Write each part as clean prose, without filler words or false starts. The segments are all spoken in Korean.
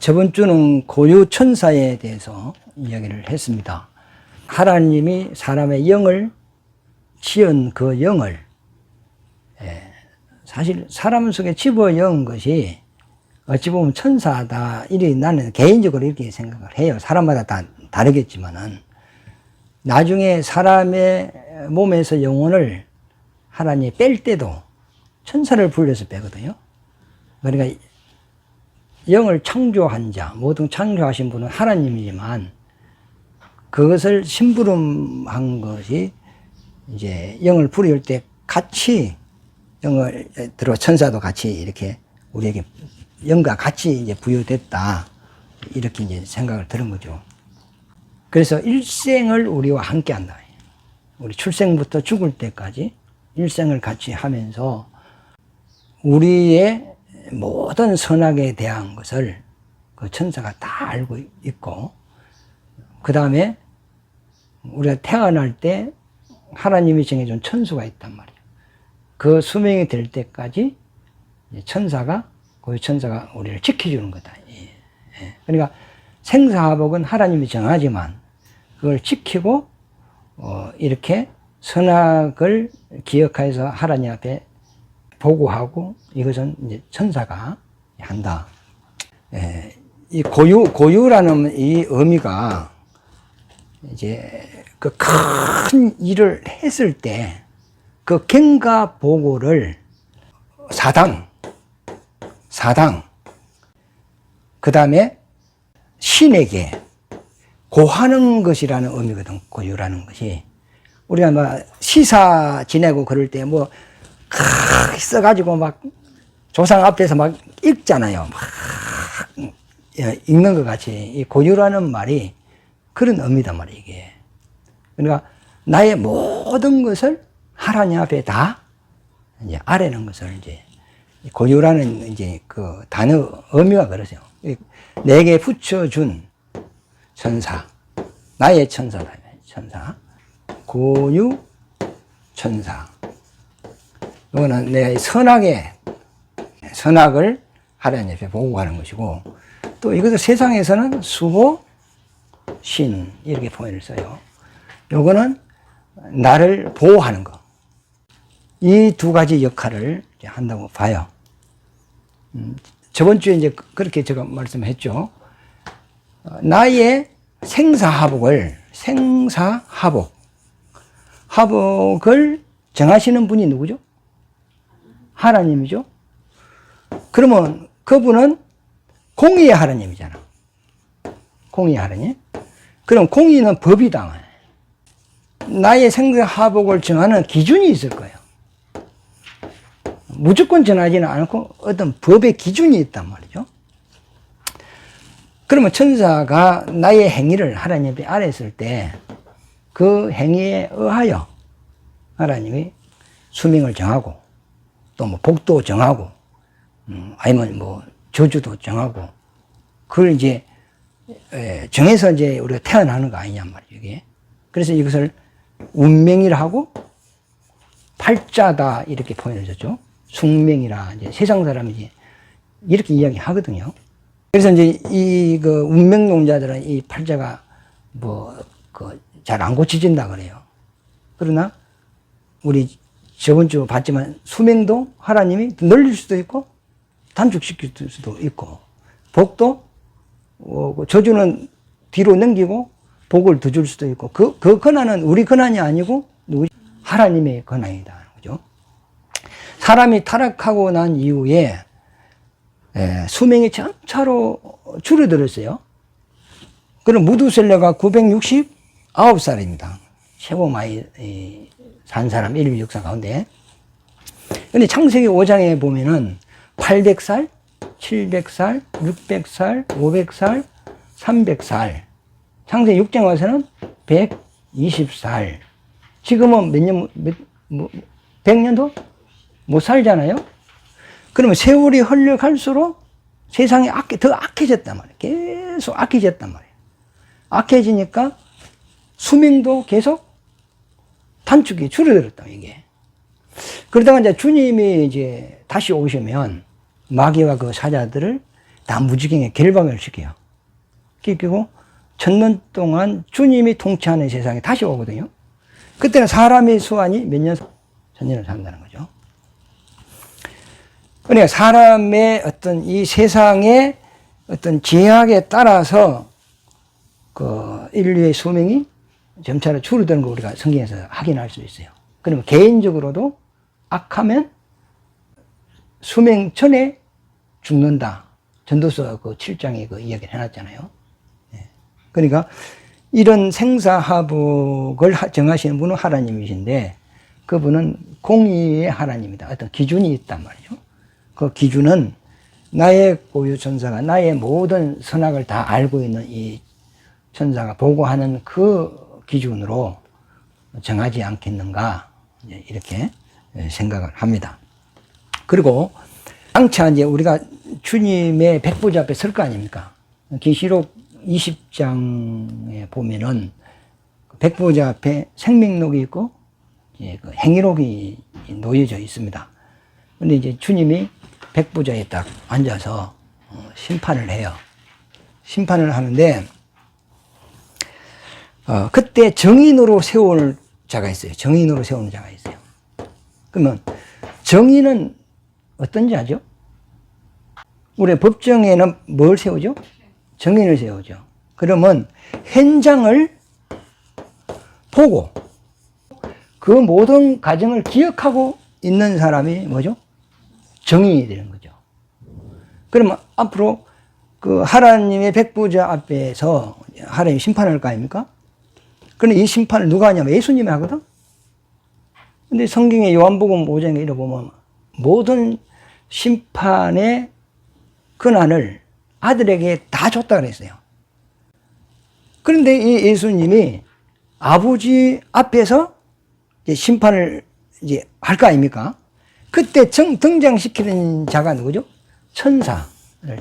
저번 주는 고유천사에 대해서 이야기를 했습니다. 하나님이 사람의 영을 지은 그 영을 사실 사람 속에 집어넣은 것이 어찌 보면 천사다. 이렇게 나는 개인적으로 이렇게 생각을 해요. 사람마다 다 다르겠지만은 나중에 사람의 몸에서 영혼을 하나님이 뺄 때도 천사를 불려서 빼거든요. 그러니까 영을 창조한 자, 모든 창조하신 분은 하나님이지만 그것을 심부름한 것이 이제 영을 부릴 때 같이 영을 들어 천사도 같이 이렇게 우리에게 영과 같이 이제 부여됐다. 이렇게 이제 생각을 들은 거죠. 그래서 일생을 우리와 함께 한다. 우리 출생부터 죽을 때까지 일생을 같이 하면서 우리의 모든 선악에 대한 것을 그 천사가 다 알고 있고, 그 다음에 우리가 태어날 때 하나님이 정해준 천수가 있단 말이에요. 그 수명이 될 때까지 천사가, 고유천사가 우리를 지켜주는 거다. 그러니까 생사화복은 하나님이 정하지만 그걸 지키고 이렇게 선악을 기억해서 하나님 앞에 보고하고, 이것은 이제 천사가 한다. 이 고유라는 이 의미가 이제 그 큰 일을 했을 때 그 경과 보고를 사당, 그 다음에 신에게 고하는 것이라는 의미거든. 고유라는 것이. 우리가 막 시사 지내고 그럴 때 뭐 써가지고 막 조상 앞에서 막 읽잖아요. 막 읽는 것 같이. 이 고유라는 말이 그런 의미단 말이에요, 이게. 그러니까 나의 모든 것을 하나님 앞에 다 이제 아뢰는 것을 이제 고유라는 이제 그 단어 의미가 그러세요. 내게 붙여준 천사, 나의 천사다. 천사, 고유 천사. 이거는 내 선악을 하나님 앞에 보고하는 것이고, 또 이것을 세상에서는 수호, 신 이렇게 표현을 써요. 요거는 나를 보호하는 거. 이 두 가지 역할을 한다고 봐요. 저번 주에 이제 그렇게 제가 말씀했죠. 나의 하복을 정하시는 분이 누구죠? 하나님이죠. 그러면 그분은 공의의 하나님이잖아. 공의의 하나님. 그럼 공의는 법이다. 나의 생사하복을 정하는 기준이 있을 거예요. 무조건 정하지는 않고 어떤 법의 기준이 있단 말이죠. 그러면 천사가 나의 행위를 하나님 앞에 아뢰었을 때 그 행위에 의하여 하나님이 수명을 정하고, 또 뭐 복도 정하고, 아니면 뭐 저주도 정하고, 그걸 이제 정해서 이제 우리가 태어나는 거 아니냔 말이에요, 이게. 그래서 이것을 운명이라 하고 팔자다 이렇게 표현해줬죠. 숙명이라 이제 세상 사람이 이제 이렇게 이야기 하거든요. 그래서 이제 이 그 운명론자들은 이 팔자가 뭐 그 잘 안 고쳐진다 그래요. 그러나 우리 저번 주 봤지만 수명도 하나님이 늘릴 수도 있고 단축시킬 수도 있고, 복도 저주는 뒤로 넘기고 복을 더 줄 수도 있고, 그 권한은 우리 권한이 아니고 하나님의 권한이다. 그죠? 사람이 타락하고 난 이후에 수명이 점차로 줄어들었어요. 그럼 무두셀레가 969살입니다. 최고 많이 산 사람 인류 역사 가운데. 근데 창세기 5장에 보면은 800살, 700살, 600살, 500살, 300살. 창세기 6장 와서는 120살. 지금은 몇 년, 100년도 못 살잖아요? 그러면 세월이 흘러갈수록 세상이 더 악해졌단 말이에요. 계속 악해졌단 말이에요. 악해지니까 수명도 계속 단축이 줄어들었다, 이게. 그러다가 이제 주님이 이제 다시 오시면 마귀와 그 사자들을 다 무지경에 결박을 시켜요. 그리고 1000년 동안 주님이 통치하는 세상에 다시 오거든요. 그때는 사람의 수완이 몇 년? 1000년을 산다는 거죠. 그러니까 사람의 어떤 이 세상의 어떤 제약에 따라서 그 인류의 수명이 점차로 줄어드는 거 우리가 성경에서 확인할 수 있어요. 그러면 개인적으로도 악하면 수명 전에 죽는다. 전도서 그 7장에 그 이야기를 해놨잖아요. 그러니까 이런 생사화복을 정하시는 분은 하나님이신데 그분은 공의의 하나님이다. 어떤 기준이 있단 말이죠. 그 기준은 나의 고유 천사가 나의 모든 선악을 다 알고 있는 이 천사가 보고하는 그 기준으로 정하지 않겠는가 이렇게 생각을 합니다. 그리고 장차 이제 우리가 주님의 백보자 앞에 설 거 아닙니까? 계시록 20장에 보면은 백보자 앞에 생명록이 있고 그 행위록이 놓여져 있습니다. 근데 이제 주님이 백보자에 딱 앉아서 심판을 해요. 심판을 하는데 그때 정인으로 세울 자가 있어요. 정인으로 세우는 자가 있어요. 그러면 정인은 어떤 자죠? 우리 법정에는 뭘 세우죠? 정인을 세우죠. 그러면 현장을 보고 그 모든 과정을 기억하고 있는 사람이 뭐죠? 정인이 되는 거죠. 그러면 앞으로 그 하나님의 백보자 앞에서 하나님 심판할 거 아닙니까? 그런데 이 심판을 누가 하냐면 예수님이 하거든? 근데 성경의 요한복음 5장에 이래 보면 모든 심판의 권한을 아들에게 다 줬다 그랬어요. 그런데 이 예수님이 아버지 앞에서 이제 심판을 이제 할 거 아닙니까? 그때 등장시키는 자가 누구죠? 천사를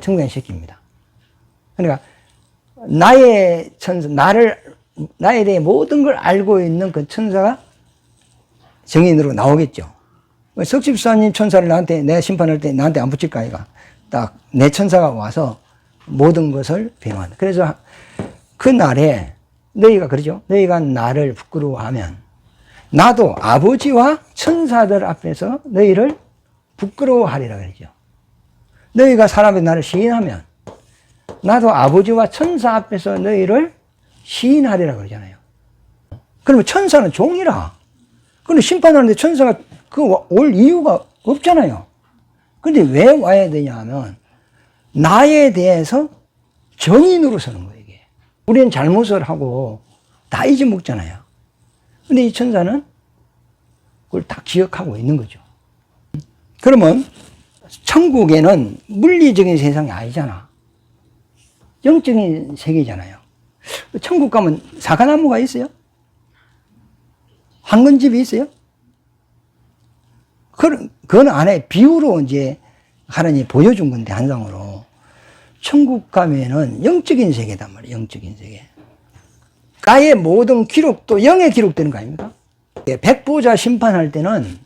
등장시킵니다. 그러니까 나의 천사, 나에 대해 모든 걸 알고 있는 그 천사가 정인으로 나오겠죠. 석십사님 천사를 내가 심판할 때 나한테 안 붙일까, 아이가? 딱 내 천사가 와서 모든 것을 변호한다. 그래서 그 날에 너희가 그러죠? 너희가 나를 부끄러워하면 나도 아버지와 천사들 앞에서 너희를 부끄러워하리라 그러죠. 너희가 사람의 나를 시인하면 나도 아버지와 천사 앞에서 너희를 시인하리라 그러잖아요. 그러면 천사는 종이라. 근데 심판하는데 천사가 올 이유가 없잖아요. 근데 왜 와야 되냐 하면 나에 대해서 정인으로 서는 거예요, 이게. 우리는 잘못을 하고 다 잊어먹잖아요. 근데 이 천사는 그걸 다 기억하고 있는 거죠. 그러면 천국에는 물리적인 세상이 아니잖아. 영적인 세계잖아요. 천국 가면 사과나무가 있어요? 황금집이 있어요? 그건 안에 비유로 이제 하나님이 보여준 건데, 한상으로. 천국 가면은 영적인 세계단 말이에요, 영적인 세계. 나의 모든 기록도 영에 기록되는 거 아닙니까? 백보자 심판할 때는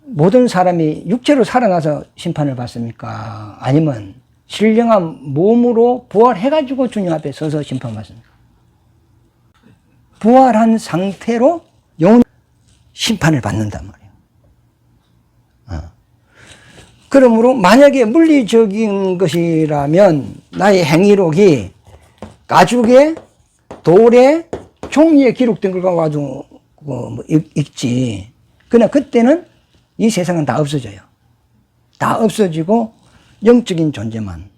모든 사람이 육체로 살아나서 심판을 받습니까? 아니면 신령한 몸으로 부활해가지고 주님 앞에 서서 심판받습니까? 부활한 상태로 영원 심판을 받는단 말이에요. 그러므로 만약에 물리적인 것이라면 나의 행위록이 가죽에 돌에 종이에 기록된 걸 가지고 읽지. 그러나 그때는 이 세상은 다 없어져요. 다 없어지고 영적인 존재만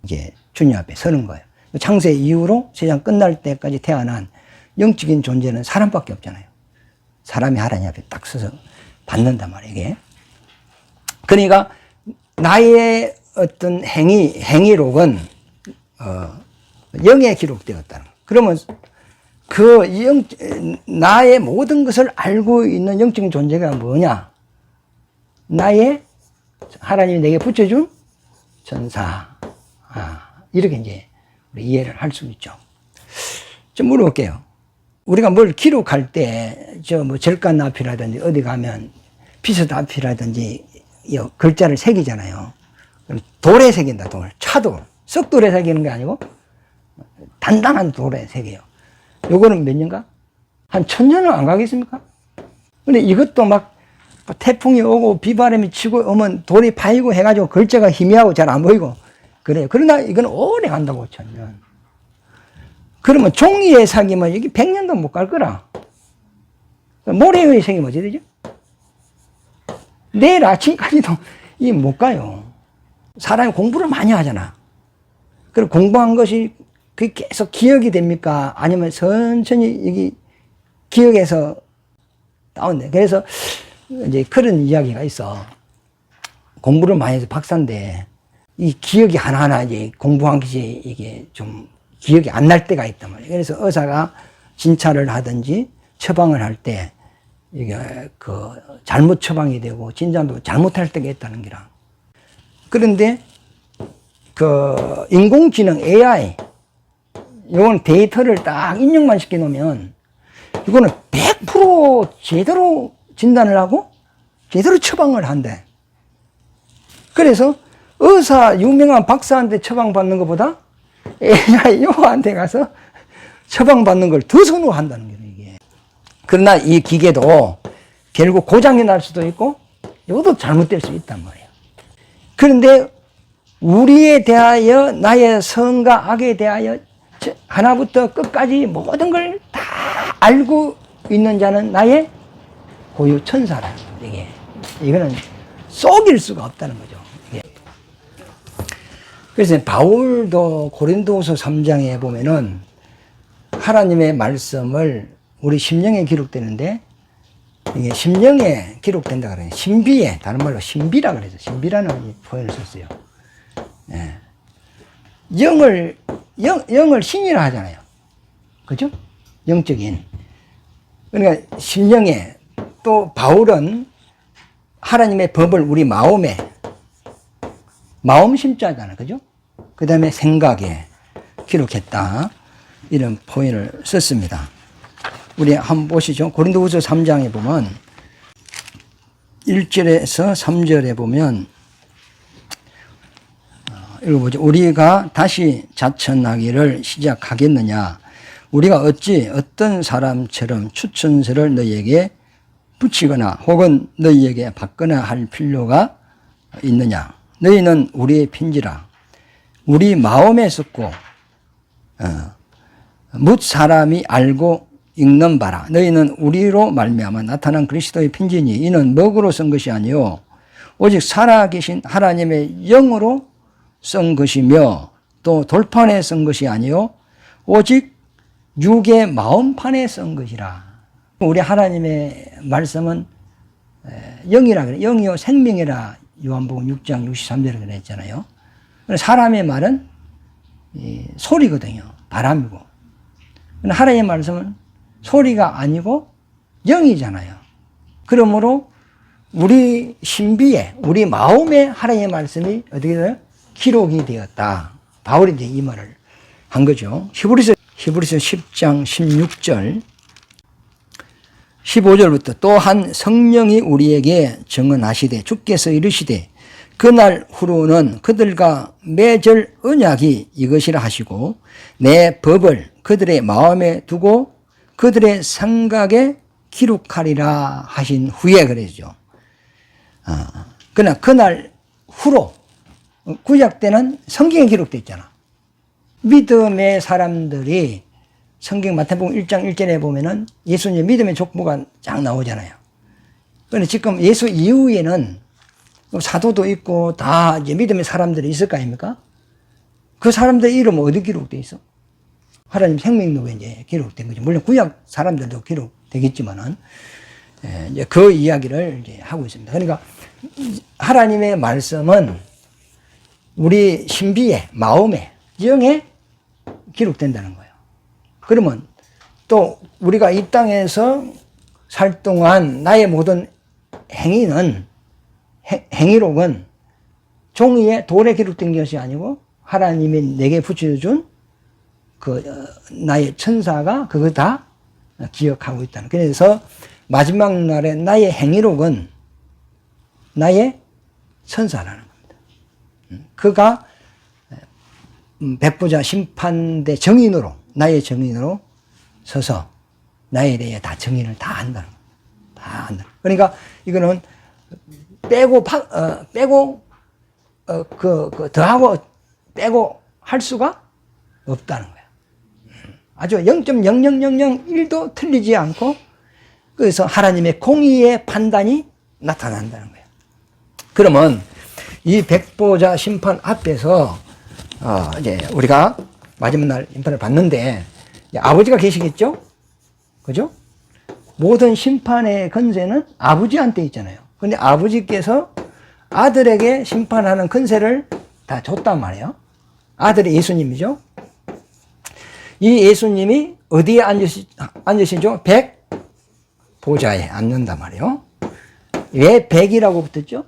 이제 주님 앞에 서는 거예요. 창세 이후로 세상 끝날 때까지 태어난 영적인 존재는 사람밖에 없잖아요. 사람이 하나님 앞에 딱 서서 받는단 말이에요, 이게. 그러니까 나의 어떤 행위록은 영에 기록되었다는 거예요. 그러면 나의 모든 것을 알고 있는 영적인 존재가 뭐냐? 나의 하나님이 내게 붙여준 천사. 이렇게 이제 우리 이해를 할 수 있죠. 좀 물어볼게요. 우리가 뭘 기록할 때, 절간나피라든지 어디 가면 피스다피라든지 글자를 새기잖아요. 돌에 새긴다, 돌. 차돌. 썩돌에 새기는 게 아니고 단단한 돌에 새겨요. 요거는 몇 년가? 한 1000년은 안 가겠습니까? 근데 이것도 막 태풍이 오고 비바람이 치고 오면 돌이 파이고 해가지고 글자가 희미하고 잘 안 보이고 그래요. 그러나 이건 오래 간다고, 1000년. 그러면 종이에 새기면 여기 100년도 못 갈 거라. 모래에 새기면 어찌 되죠? 내일 아침까지도 이 못 가요. 사람이 공부를 많이 하잖아. 그리고 공부한 것이 그게 계속 기억이 됩니까? 아니면 천천히 여기 기억에서 다운돼. 그래서 이제 그런 이야기가 있어. 공부를 많이 해서 박사인데 이 기억이 하나하나 이제 공부한 것이 이게 좀 기억이 안 날 때가 있단 말이에요. 그래서 의사가 진찰을 하든지 처방을 할 때 이게 잘못 처방이 되고 진단도 잘못할 때가 있다는 기라. 그런데 인공지능 AI 이건 데이터를 딱 입력만 시켜 놓으면 이거는 100% 제대로 진단을 하고 제대로 처방을 한대. 그래서 유명한 박사한테 처방받는 것보다 AI 요한테 가서 처방받는 걸 더 선호한다는 거예요, 이게. 그러나 이 기계도 결국 고장이 날 수도 있고 이것도 잘못될 수 있단 말이에요. 그런데 우리에 대하여 나의 선과 악에 대하여 하나부터 끝까지 모든 걸 다 알고 있는 자는 나의 고유 천사라. 이거는 속일 수가 없다는 거죠. 이게. 그래서 바울도 고린도후서 3장에 보면은 하나님의 말씀을 우리 심령에 기록되는데 이게 심령에 기록된다 그래요. 신비에, 다른 말로 신비라 그래서 신비라는 표현을 썼어요. 예. 영을 신이라 하잖아요. 그죠? 영적인. 그러니까 심령에, 또 바울은 하나님의 법을 우리 마음에, 마음 심자잖아. 그죠? 그 다음에 생각에 기록했다. 이런 표현을 썼습니다. 우리 한번 보시죠. 고린도후서 3장에 보면 1절에서 3절에 보면 읽어보죠. 우리가 다시 자천하기를 시작하겠느냐? 우리가 어찌 어떤 사람처럼 추천서를 너희에게 붙이거나 혹은 너희에게 받거나 할 필요가 있느냐? 너희는 우리의 편지라. 우리 마음에 썼고 뭇 사람이 알고 읽는 바라. 너희는 우리로 말미암아 나타난 그리스도의 편지니 이는 먹으로 쓴 것이 아니요 오직 살아계신 하나님의 영으로 쓴 것이며 또 돌판에 쓴 것이 아니요 오직 육의 마음판에 쓴 것이라. 우리 하나님의 말씀은 영이라 그래. 영이요 생명이라 요한복음 6장 63절에 그랬잖아요. 사람의 말은 소리거든요. 바람이고. 하나님의 말씀은 소리가 아니고 영이잖아요. 그러므로 우리 신비에, 우리 마음에 하나님의 말씀이 어떻게 돼요? 기록이 되었다. 바울이 이제 이 말을 한 거죠. 히브리서 10장 16절 15절부터 또한 성령이 우리에게 증언하시되 주께서 이르시되 그날 후로는 그들과 맺을 언약이 이것이라 하시고 내 법을 그들의 마음에 두고 그들의 생각에 기록하리라 하신 후에 그러죠. 그러나 그날 후로 구약 때는 성경에 기록되어 있잖아. 믿음의 사람들이 성경 마태복음 1장 1절에 보면은 예수님 믿음의 족보가 쫙 나오잖아요. 그런데 지금 예수 이후에는 사도도 있고 다 이제 믿음의 사람들이 있을 거 아닙니까? 그 사람들 이름은 어디 기록되어 있어? 하나님 생명록에 이제 기록된 거죠. 물론 구약 사람들도 기록되겠지만은 이제 그 이야기를 이제 하고 있습니다. 그러니까 하나님의 말씀은 우리 신비에, 마음에, 영에 기록된다는 거예요. 그러면 또 우리가 이 땅에서 살 동안 나의 모든 행위는, 행위록은 종이에 돌에 기록된 것이 아니고 하나님이 내게 붙여준 나의 천사가 그거 다 기억하고 있다는. 그래서 마지막 날에 나의 행위록은 나의 천사라는 겁니다. 그가 백보자 심판대 정인으로, 나의 정인으로 서서 나에 대해 다 정인을 다 한다는 거예요. 다 한다. 그러니까 이거는 더하고 빼고 할 수가 없다는 거예요. 아주 0.0001도 틀리지 않고, 그래서 하나님의 공의의 판단이 나타난다는 거예요. 그러면 이 백보자 심판 앞에서 이제 우리가 마지막 날 심판을 받는데 아버지가 계시겠죠? 그죠? 모든 심판의 권세는 아버지한테 있잖아요. 근데 아버지께서 아들에게 심판하는 권세를 다 줬단 말이에요. 아들이 예수님이죠. 이 예수님이 어디에 앉으시죠? 백보자에 앉는단 말이에요. 왜 백이라고 붙었죠?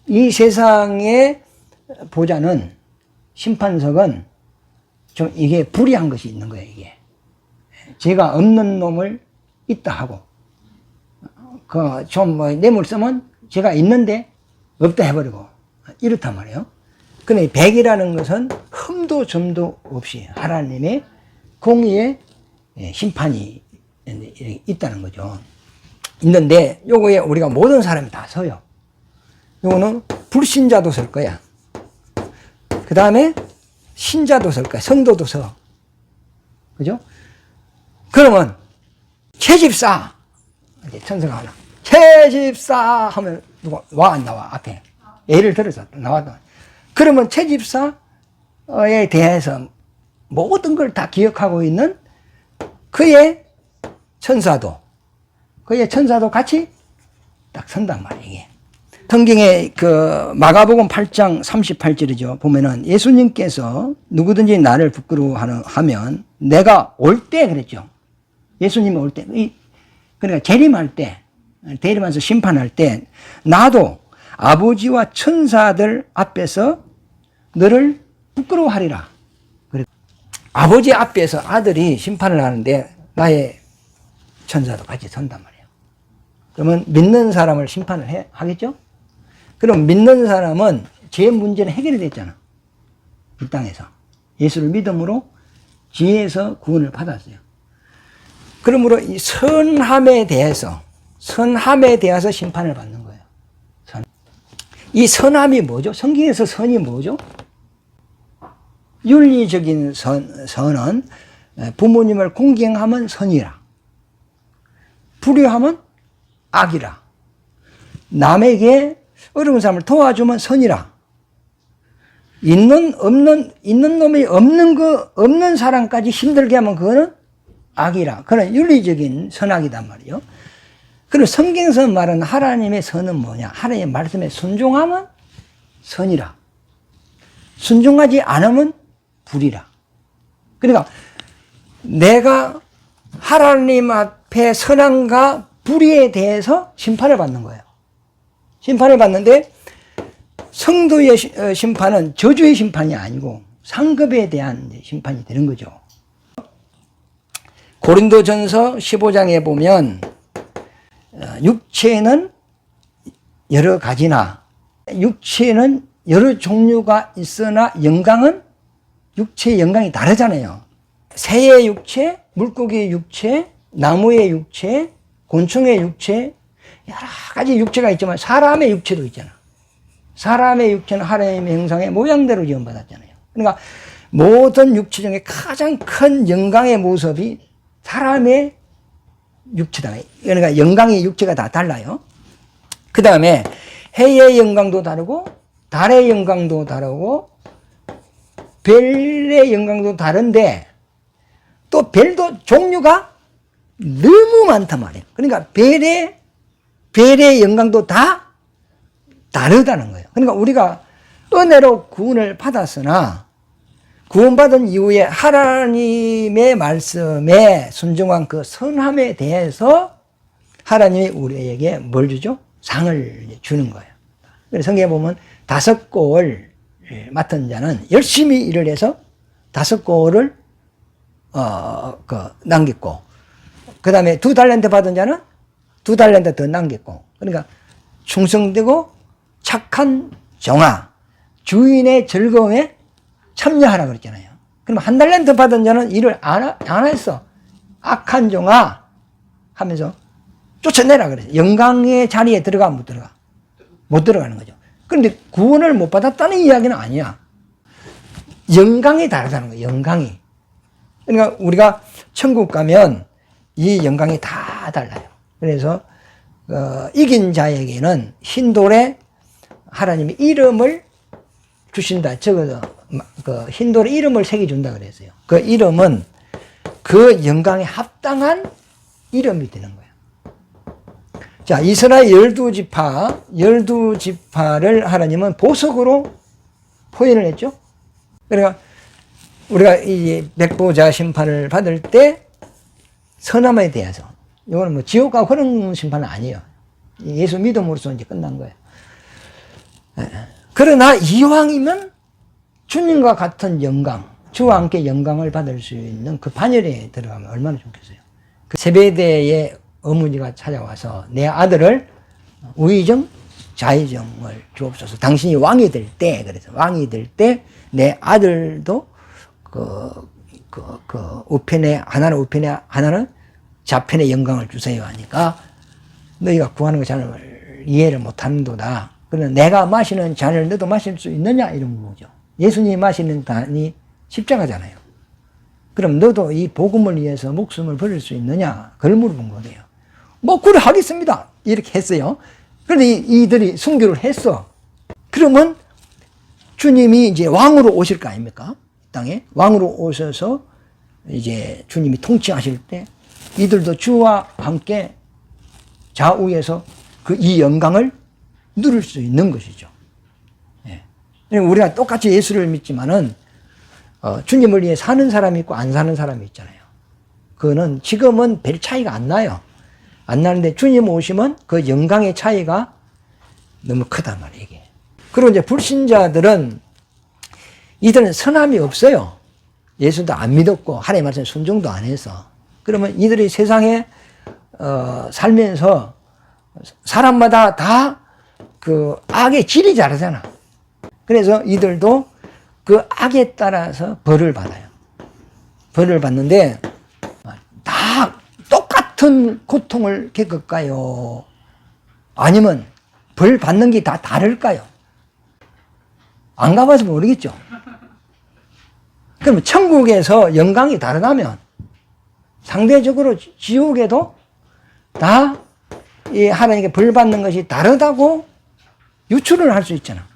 이 세상의 보자는, 심판석은 좀 이게 불이한 것이 있는 거예요, 이게. 죄가 없는 놈을 있다 하고, 좀 뇌물 쓰면 죄가 있는데 없다 해버리고, 이렇단 말이에요. 근데 백이라는 것은 흠도 점도 없이 하나님의 공의의 심판이 있다는 거죠. 있는데, 요거에 우리가 모든 사람이 다 서요. 요거는 불신자도 설 거야. 그 다음에 신자도 설 거야. 성도도 서. 그죠? 그러면, 채집사! 이제 천사가 하나. 채집사! 하면 누가 와, 안 나와, 앞에. 예를 들어서 나왔다. 그러면 채집사에 대해서 모든 걸 다 기억하고 있는 그의 천사도 같이 딱 선단 말이에요, 이게. 성경에 마가복음 8장 38절이죠. 보면은 예수님께서 누구든지 나를 부끄러워하면 내가 올 때 그랬죠. 예수님이 올 때. 그러니까 재림할 때, 대림하면서 심판할 때, 나도 아버지와 천사들 앞에서 너를 부끄러워하리라. 아버지 앞에서 아들이 심판을 하는데 나의 천사도 같이 선단 말이에요. 그러면 믿는 사람을 심판을 하겠죠? 그럼 믿는 사람은 죄 문제는 해결이 됐잖아. 이 땅에서. 예수를 믿음으로 죄에서 구원을 받았어요. 그러므로 이 선함에 대해서 심판을 받는 거예요. 이 선함이 뭐죠? 성경에서 선이 뭐죠? 윤리적인 선은 부모님을 공경하면 선이라. 불효하면 악이라. 남에게 어려운 사람을 도와주면 선이라. 있는 놈이 없는 사람까지 힘들게 하면 그거는 악이라. 그런 윤리적인 선악이단 말이에요. 그리고 성경에서 말하는 하나님의 선은 뭐냐? 하나님의 말씀에 순종하면 선이라. 순종하지 않으면 불이라. 그러니까 내가 하나님 앞에 선함과 불의에 대해서 심판을 받는 거예요. 심판을 받는데 성도의 심판은 저주의 심판이 아니고 상급에 대한 심판이 되는 거죠. 고린도전서 15장에 보면 육체는 여러 가지나 육체는 여러 종류가 있으나 영광은 육체의 영광이 다르잖아요. 새의 육체, 물고기의 육체, 나무의 육체, 곤충의 육체, 여러 가지 육체가 있지만 사람의 육체도 있잖아. 사람의 육체는 하나님의 형상의 모양대로 지음받았잖아요. 그러니까 모든 육체 중에 가장 큰 영광의 모습이 사람의 육체다. 그러니까 영광의 육체가 다 달라요. 그 다음에 해의 영광도 다르고 달의 영광도 다르고 별의 영광도 다른데 또 별도 종류가 너무 많단 말이에요. 그러니까 별의 영광도 다 다르다는 거예요. 그러니까 우리가 은혜로 구원을 받았으나 구원받은 이후에 하나님의 말씀에 순종한 그 선함에 대해서 하나님이 우리에게 뭘 주죠? 상을 주는 거예요. 그래서 성경에 보면 5골 맡은 자는 열심히 일을 해서 5골을 남겼고, 그 다음에 2달란트 받은 자는 2달란트 더 남겼고, 그러니까 충성되고 착한 종아, 주인의 즐거움에 참여하라 그랬잖아요. 그럼 한 달란트 받은 자는 일을 안 했어. 악한 종아 하면서 쫓아내라 그랬어요. 영광의 자리에 들어가 못 들어가? 못 들어가는 거죠. 그런데 구원을 못 받았다는 이야기는 아니야. 영광이 다르다는 거예요. 영광이. 그러니까 우리가 천국 가면 이 영광이 다 달라요. 그래서 이긴 자에게는 흰돌에 하나님이 이름을 주신다. 적어서 흰돌에 이름을 새겨준다 그랬어요. 그 이름은 그 영광에 합당한 이름이 되는 거예요. 자, 이스라엘 12지파를 하나님은 보석으로 포인을 했죠. 그러니까 우리가 이 백보자 심판을 받을 때 선함에 대해서, 이거는 뭐 지옥 가고 그런 심판은 아니에요. 예수 믿음으로써 이제 끝난 거예요. 그러나 이왕이면 주님과 같은 영광, 주와 함께 영광을 받을 수 있는 그 반열에 들어가면 얼마나 좋겠어요. 그 세베대의 어머니가 찾아와서 내 아들을 우의정, 좌의정을 주옵소서. 당신이 왕이 될 때, 그래서 왕이 될 때 내 아들도 우편에 하나는 우편에 하나는 좌편의 영광을 주세요 하니까 너희가 구하는 그 잔을 이해를 못하는도다. 그러나 내가 마시는 잔을 너도 마실 수 있느냐 이런 거죠. 예수님이 마시는 잔이 십자가잖아요. 그럼 너도 이 복음을 위해서 목숨을 버릴 수 있느냐? 그걸 물어본 거예요. 뭐 그래 하겠습니다. 이렇게 했어요. 그런데 이들이 순교를 했어. 그러면 주님이 이제 왕으로 오실 거 아닙니까? 땅에 왕으로 오셔서 이제 주님이 통치하실 때 이들도 주와 함께 좌우에서 이 영광을 누릴 수 있는 것이죠. 예. 우리가 똑같이 예수를 믿지만은 주님을 위해 사는 사람이 있고 안 사는 사람이 있잖아요. 그거는 지금은 별 차이가 안 나요. 안 나는데 주님 오시면 그 영광의 차이가 너무 크단 말이에요, 이게. 그리고 이제 불신자들은 이들은 선함이 없어요. 예수도 안 믿었고 하나님 말씀에 순종도 안 해서. 그러면 이들이 세상에 살면서 사람마다 다 그 악의 질이 다르잖아. 그래서 이들도 그 악에 따라서 벌을 받아요. 벌을 받는데 다 똑같은 고통을 겪을까요? 아니면 벌 받는 게 다 다를까요? 안 가봐서 모르겠죠. 그럼 천국에서 영광이 다르다면 상대적으로 지옥에도 다 이 하나님께 벌 받는 것이 다르다고 유추를 할 수 있잖아.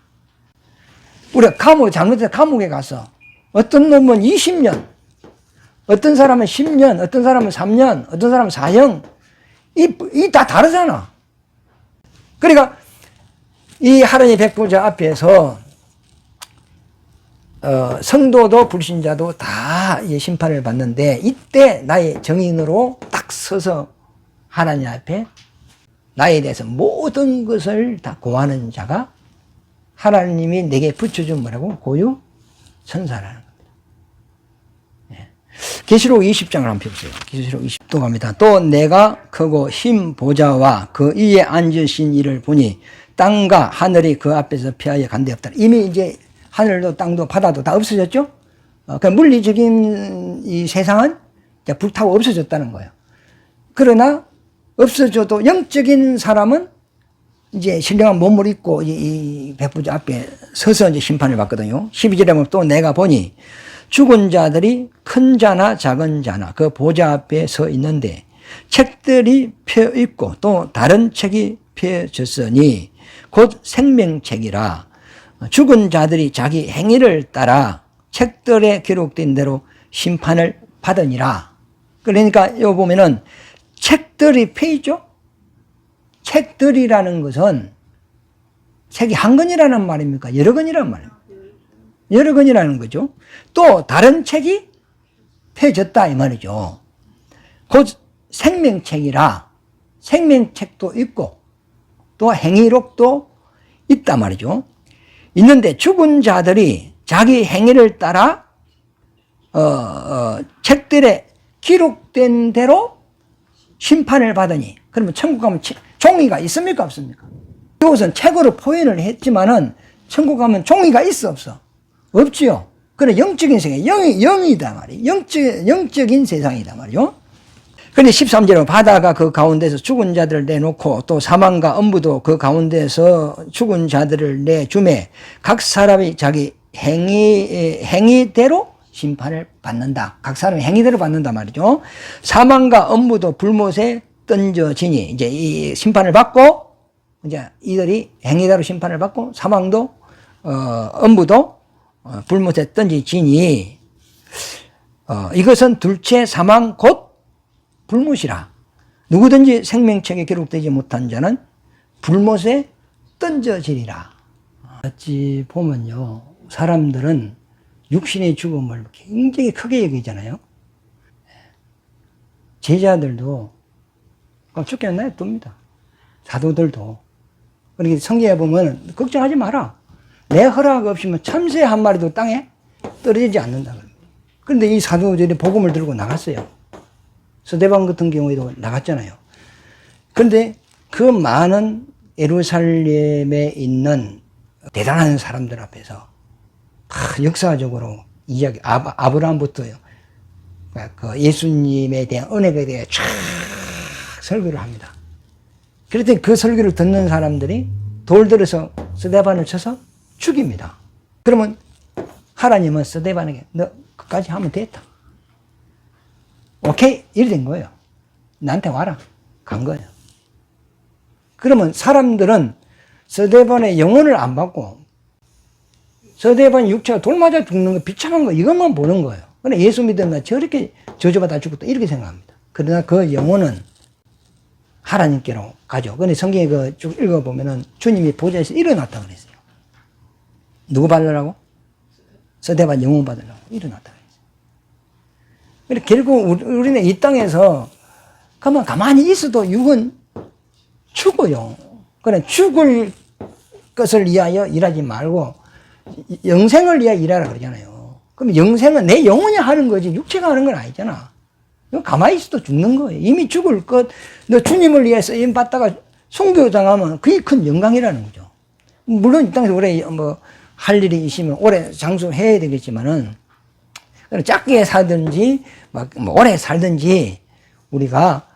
우리가 잘못해서 감옥에 가서 어떤 놈은 20년, 어떤 사람은 10년, 어떤 사람은 3년, 어떤 사람은 4형, 이 다 다르잖아. 그러니까 이 하나님의 백보자 앞에서 성도도 불신자도 다 심판을 받는데 이때 나의 정인으로 딱 서서 하나님 앞에 나에 대해서 모든 것을 다 고하는 자가 하나님이 내게 붙여준 뭐라고? 고유 천사라는 겁니다. 예. 계시록 20장을 한번 펴보세요. 계시록 20도 갑니다. 또 내가 크고 흰 보좌와 그 위에 앉으신 이를 보니 땅과 하늘이 그 앞에서 피하여 간데 없다. 이미 이제 하늘도 땅도 바다도 다 없어졌죠? 그러니까 물리적인 이 세상은 불타고 없어졌다는 거예요. 그러나 없어져도 영적인 사람은 이제 신령한 몸을 입고 이 백보자 앞에 서서 이제 심판을 받거든요. 12절에 보면 또 내가 보니 죽은 자들이 큰 자나 작은 자나 그 보좌 앞에 서 있는데 책들이 펴 있고 또 다른 책이 펴졌으니 곧 생명책이라 죽은 자들이 자기 행위를 따라 책들에 기록된 대로 심판을 받으니라. 그러니까 여기 보면은 책들이 펴있죠? 책들이라는 것은 책이 한 권이라는 말입니까? 여러 권이라는 말입니까? 여러 권이라는 거죠. 또 다른 책이 펴졌다 이 말이죠. 곧 생명책이라 생명책도 있고 또 행위록도 있단 말이죠. 있는데 죽은 자들이 자기 행위를 따라 책들에 기록된 대로 심판을 받으니 그러면 천국 가면 종이가 있습니까 없습니까? 이것은 책으로 표현을 했지만은 천국 가면 종이가 있어 없어? 없지요. 그래 영적인 세계, 영이다 말이에요. 영적인 세상이다 말이요. 근데 13절은 바다가 그 가운데서 죽은 자들을 내놓고 또 사망과 엄부도 그 가운데서 죽은 자들을 내주매 각 사람이 자기 행위대로 심판을 받는다. 각 사람이 행위대로 받는다 말이죠. 사망과 엄부도 불못에 던져지니 이제 이 심판을 받고 이제 이들이 행위대로 심판을 받고 사망도 엄부도 불못에 던져지니 이것은 둘째 사망 곧 불못이라. 누구든지 생명책에 기록되지 못한 자는 불못에 던져지리라. 어찌 보면요, 사람들은 육신의 죽음을 굉장히 크게 여기잖아요. 제자들도 죽게 냅둡니다. 사도들도. 그러니까 성경에 보면 걱정하지 마라. 내 허락 없이면 참새 한 마리도 땅에 떨어지지 않는다. 그런데 이 사도들이 복음을 들고 나갔어요. 스데반 같은 경우에도 나갔잖아요. 그런데 그 많은 예루살렘에 있는 대단한 사람들 앞에서 역사적으로 이야기, 아브라함부터요, 그 예수님에 대한 은혜에 대해 쫙 설교를 합니다. 그랬더니 그 설교를 듣는 사람들이 돌 들어서 스데반을 쳐서 죽입니다. 그러면 하나님은 스데반에게 너 끝까지 하면 됐다. 오케이, 이래 된 거예요. 나한테 와라. 간 거예요. 그러면 사람들은 스데반의 영혼을 안 받고 스데반 육체가 돌 맞아 죽는 거, 비참한 거, 이것만 보는 거예요. 그러나 예수 믿으면 저렇게 저주받아 죽었다, 이렇게 생각합니다. 그러나 그 영혼은 하나님께로 가죠. 근데 성경에 그 쭉 읽어보면은 주님이 보좌에서 일어났다 그랬어요. 누구 받으라고? 스데반 영혼 받으라고 일어났다 그랬어요. 결국 우리는 이 땅에서 그만 가만히 있어도 육은 죽어요. 그래, 죽을 것을 위하여 일하지 말고 영생을 위하여 일하라 그러잖아요. 그럼 영생은 내 영혼이 하는 거지 육체가 하는 건 아니잖아. 가만히 있어도 죽는 거예요. 이미 죽을 것, 너 주님을 위해 쓰임 받다가 순교당하면 그게 큰 영광이라는 거죠. 물론 이 땅에서 오래 할 일이 있으면 오래 장수해야 되겠지만은, 작게 살든지 오래 살든지 우리가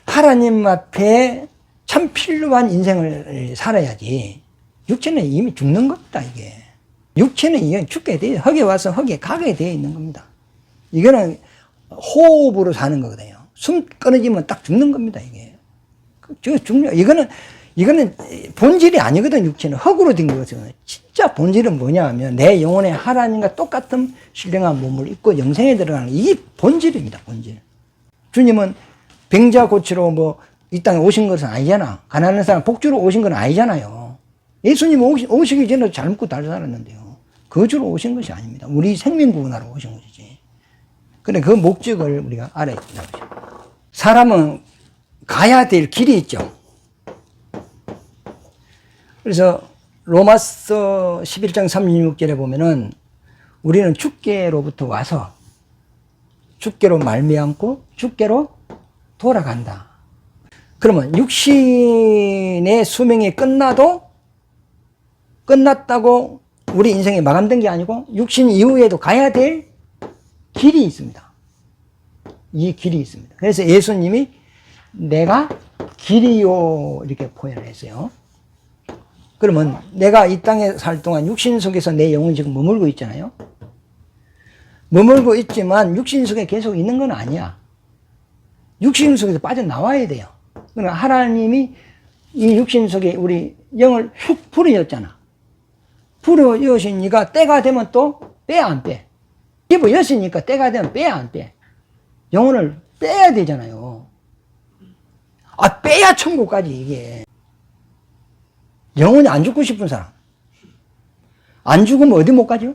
하나님 앞에 참 필요한 인생을 살아야지. 육체는 이미 죽는 겁니다. 이게 육체는 이게 죽게 돼, 흙에 와서 흙에 가게 되어 있는 겁니다. 이거는 호흡으로 사는 거거든요. 숨 끊어지면 딱 죽는 겁니다. 이게 이거는 본질이 아니거든. 육체는 흙으로 된 거거든요. 진짜 본질은 뭐냐 하면 내 영혼에 하나님과 똑같은 신령한 몸을 입고 영생에 들어가는, 이게 본질입니다. 본질. 주님은 병자 고치러 이 땅에 오신 것은 아니잖아. 가난한 사람 복주로 오신 건 아니잖아요. 예수님 오시기 전에 잘 먹고 잘 살았는데요. 거주로 오신 것이 아닙니다. 우리 생명 구원하러 오신 것이지. 그래, 그 목적을 우리가 알아야 된다. 사람은 가야 될 길이 있죠. 그래서 로마서 11장 36절에 보면은 우리는 주께로부터 와서 주께로 말미암고 주께로 돌아간다. 그러면 육신의 수명이 끝났다고 우리 인생이 마감된 게 아니고 육신 이후에도 가야 될 길이 있습니다. 이 길이 있습니다. 그래서 예수님이 내가 길이요 이렇게 표현을 했어요. 그러면 내가 이 땅에 살 동안 육신 속에서 내 영혼이 지금 머물고 있잖아요. 머물고 있지만 육신 속에 계속 있는 건 아니야. 육신 속에서 빠져나와야 돼요. 그러나 하나님이 이 육신 속에 우리 영을 훅 불어였잖아. 불어여시니까 때가 되면 또 빼 안 빼? 입어였으니까 때가 되면 빼 안 빼? 영혼을 빼야 되잖아요. 빼야 천국 가지, 이게. 영혼이 안 죽고 싶은 사람. 안 죽으면 어디 못 가죠?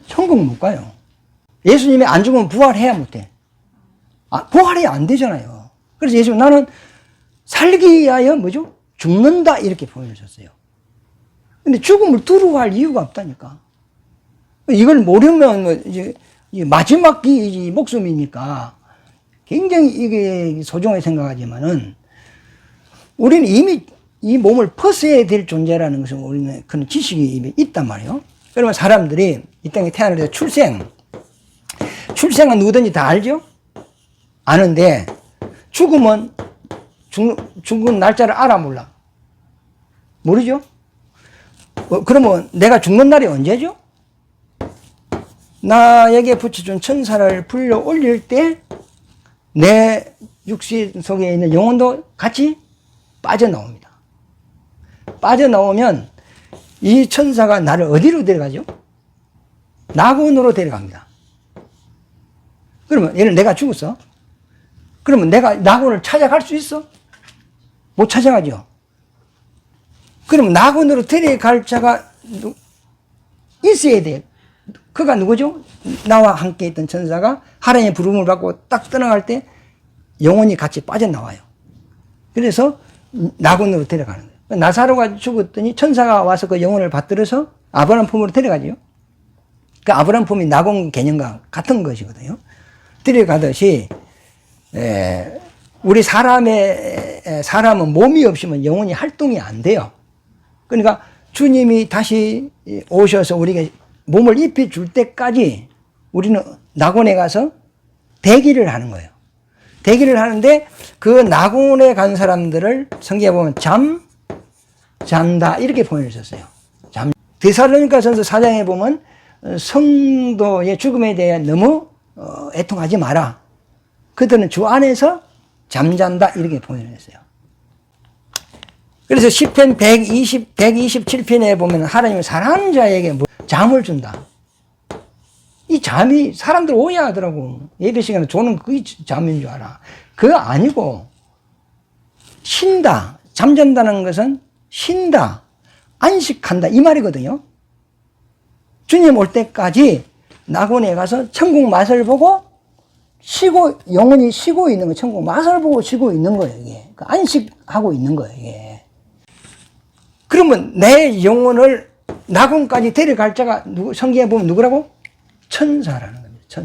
천국 못 가요. 예수님이 안 죽으면 부활해야 못해. 부활이 안 되잖아요. 그래서 예수님, 나는 살기 위하여 죽는다, 이렇게 표현을 줬어요. 근데 죽음을 두려워할 이유가 없다니까. 이걸 모르면 이제 마지막 목숨이니까 굉장히 이게 소중하게 생각하지만은 우리는 이미 이 몸을 벗어야 될 존재라는 것은 우리는 그런 지식이 있단 말이에요. 그러면 사람들이 이 땅에 태어날 때 출생은 누구든지 다 알죠? 아는데 죽으면 죽은 날짜를 알아 몰라? 모르죠? 그러면 내가 죽는 날이 언제죠? 나에게 붙여준 천사를 불러 올릴 때 내 육신 속에 있는 영혼도 같이 빠져나옵니다. 빠져나오면 이 천사가 나를 어디로 데려가죠? 낙원으로 데려갑니다. 그러면 얘는 내가 죽었어? 그러면 내가 낙원을 찾아갈 수 있어? 못 찾아가죠. 그러면 낙원으로 데려갈 자가 있어야 돼. 그가 누구죠? 나와 함께 있던 천사가 하나님의 부름을 받고 딱 떠나갈 때 영혼이 같이 빠져나와요. 그래서 낙원으로 데려가는 거예요. 나사로가 죽었더니 천사가 와서 그 영혼을 받들어서 아브라함 품으로 데려가죠. 그 아브라함 품이 낙원 개념과 같은 것이거든요. 데려가듯이 우리 사람은 몸이 없으면 영혼이 활동이 안 돼요. 그러니까 주님이 다시 오셔서 우리에게 몸을 입혀줄 때까지 우리는 낙원에 가서 대기를 하는 거예요. 대기를 하는데 그 낙원에 간 사람들을 성경에 보면 잠잔다 이렇게 표현을 썼어요. 데살로니가전서 4장에 보면 성도의 죽음에 대해 너무 애통하지 마라. 그들은 주 안에서 잠잔다 이렇게 표현을 했어요. 그래서 시편 127편에 보면 하나님은 사랑하는 자에게 잠을 준다. 이 잠이 사람들 오해하더라고. 예배 시간에 조는 그게 잠인 줄 알아. 그거 아니고 쉰다. 잠잔다는 것은 쉰다. 안식한다. 이 말이거든요. 주님 올 때까지 낙원에 가서 천국 맛을 보고 쉬고, 영혼이 쉬고 있는 거, 천국 맛을 보고 쉬고 있는 거예요, 이게. 안식하고 있는 거예요, 이게. 그러면 내 영혼을 낙원까지 데려갈 자가 성경에 보면 누구라고? 천사라는 겁니다.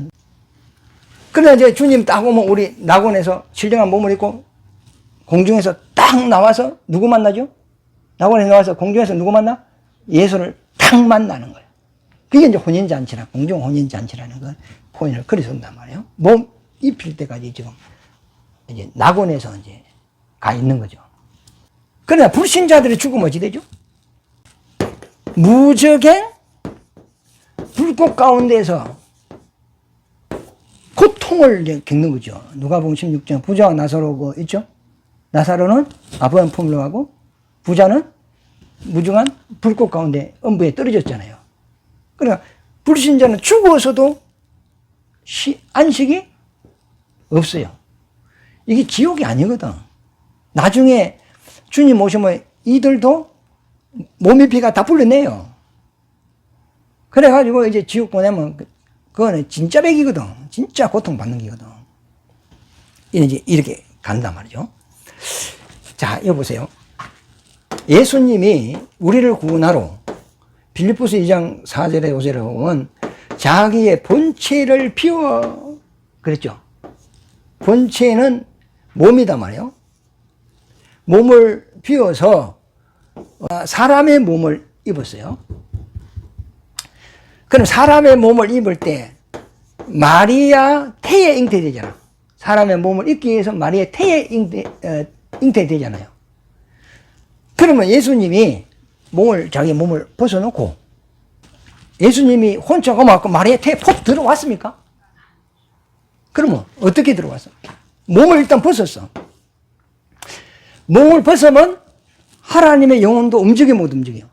그러나 이제 주님 딱 오면 우리 낙원에서 신령한 몸을 입고 공중에서 딱 나와서 누구 만나죠? 낙원에 나와서 공중에서 누구 만나? 예수를 딱 만나는 거예요. 그게 이제 혼인잔치라, 공중 혼인잔치라는 걸 포인트를 그려준단 말이에요. 몸 입힐 때까지 지금 이제 낙원에서 이제 가 있는 거죠. 그러나 불신자들이 죽으면 어찌 되죠? 무적의 불꽃 가운데서 고통을 겪는 거죠. 누가복음 16장 부자와 나사로 있죠? 나사로는 아브라함 품으로 가고 부자는 무중한 불꽃 가운데 음부에 떨어졌잖아요. 그러니까 불신자는 죽어서도 안식이 없어요. 이게 지옥이 아니거든. 나중에 주님 오시면 이들도 몸의 피가 다 불러내요. 그래가지고 이제 지옥 보내면 그거는 진짜 백이거든. 진짜 고통받는 기거든. 이제 이렇게 간단 말이죠. 자, 여기 보세요. 예수님이 우리를 구원하러 빌립보서 2장 4절에 5절에 보면 자기의 본체를 비워 그랬죠. 본체는 몸이다 말이에요. 몸을 비워서 사람의 몸을 입었어요. 그럼 사람의 몸을 입을 때 마리아 태에 잉태되잖아. 사람의 몸을 입기 위해서 마리아 태에 잉태되잖아요. 그러면 예수님이 자기 몸을 벗어놓고 예수님이 혼자 가면 마리아 태에 폭 들어왔습니까? 그러면 어떻게 들어왔어? 몸을 일단 벗었어. 몸을 벗으면 하나님의 영혼도 움직여 못 움직여.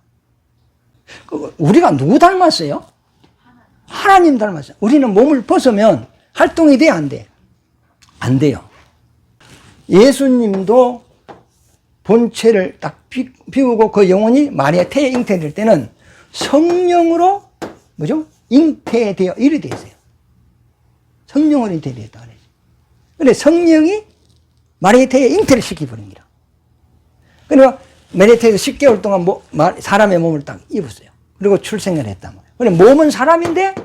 우리가 누구 닮았어요? 하나님 닮았어요. 우리는 몸을 벗으면 활동이 돼, 안 돼? 안 돼요. 예수님도 본체를 딱 비우고 그 영혼이 마리아 태에 잉태될 때는 성령으로 뭐죠? 잉태되어 이래 돼 있어요. 성령으로 잉태되었다 그래요. 근데 성령이 마리아 태에 잉태를 시켜버립니다. 그러니까 마리아 태에서 10개월 동안 사람의 몸을 딱 입었어요. 그리고 출생을 했단 말이에요. 그래 몸은 사람인데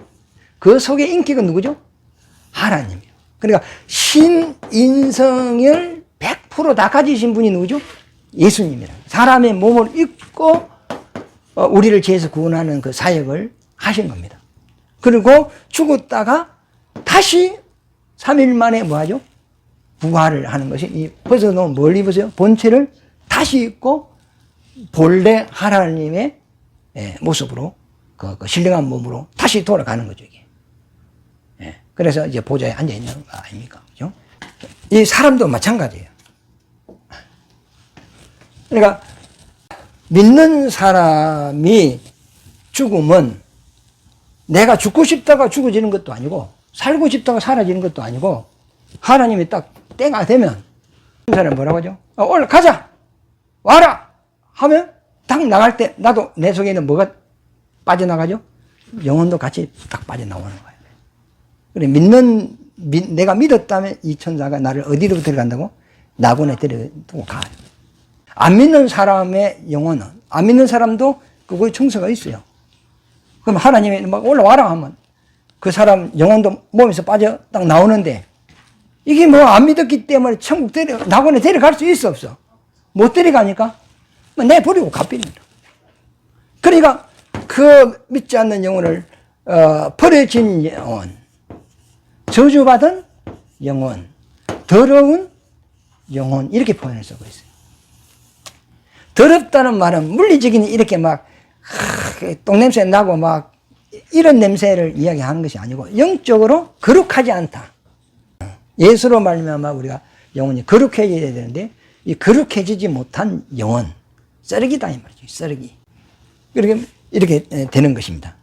그 속에 인격은 누구죠? 하나님이에요. 그러니까 신인성을 100% 다 가지신 분이 누구죠? 예수님이라. 사람의 몸을 입고 우리를 죄에서 구원하는 그 사역을 하신 겁니다. 그리고 죽었다가 다시 3일 만에 뭐 하죠? 부활을 하는 것이, 이 벗어놓은 뭘 입으세요? 본체를 다시 입고 본래 하나님의 모습으로 그 신령한 몸으로 다시 돌아가는 거죠, 이게. 그래서 이제 보좌에 앉아 있는 거 아닙니까? 그죠? 이 사람도 마찬가지예요. 그러니까 믿는 사람이 죽으면 내가 죽고 싶다가 죽어지는 것도 아니고 살고 싶다가 사라지는 것도 아니고 하나님이 딱 때가 되면 그 사람 뭐라고 하죠? 올라가자! 와라! 하면 딱 나갈 때 나도 내 속에는 뭐가 빠져나가죠? 영혼도 같이 딱 빠져나오는 거예요. 그래, 내가 믿었다면 이 천사가 나를 어디로 데려간다고? 낙원에 데려두고 가요. 안 믿는 사람의 영혼은, 안 믿는 사람도 그거에 청서가 있어요. 그럼 하나님이 막 올라와라 하면 그 사람 영혼도 몸에서 빠져 딱 나오는데 이게 뭐 안 믿었기 때문에 천국 낙원에 데려갈 수 있어, 없어? 못 데려가니까 내버리고 가버립니다. 그러니까 그 믿지 않는 영혼을 버려진 영혼, 저주받은 영혼, 더러운 영혼, 이렇게 표현을 쓰고 있어요. 더럽다는 말은 물리적인 이렇게 막 똥냄새 나고 막 이런 냄새를 이야기하는 것이 아니고 영적으로 거룩하지 않다. 예수로 말미암아 우리가 영혼이 거룩해져야 되는데 이 거룩해지지 못한 영혼, 쓰레기다 이 말이죠. 쓰레기. 이렇게 되는 것입니다.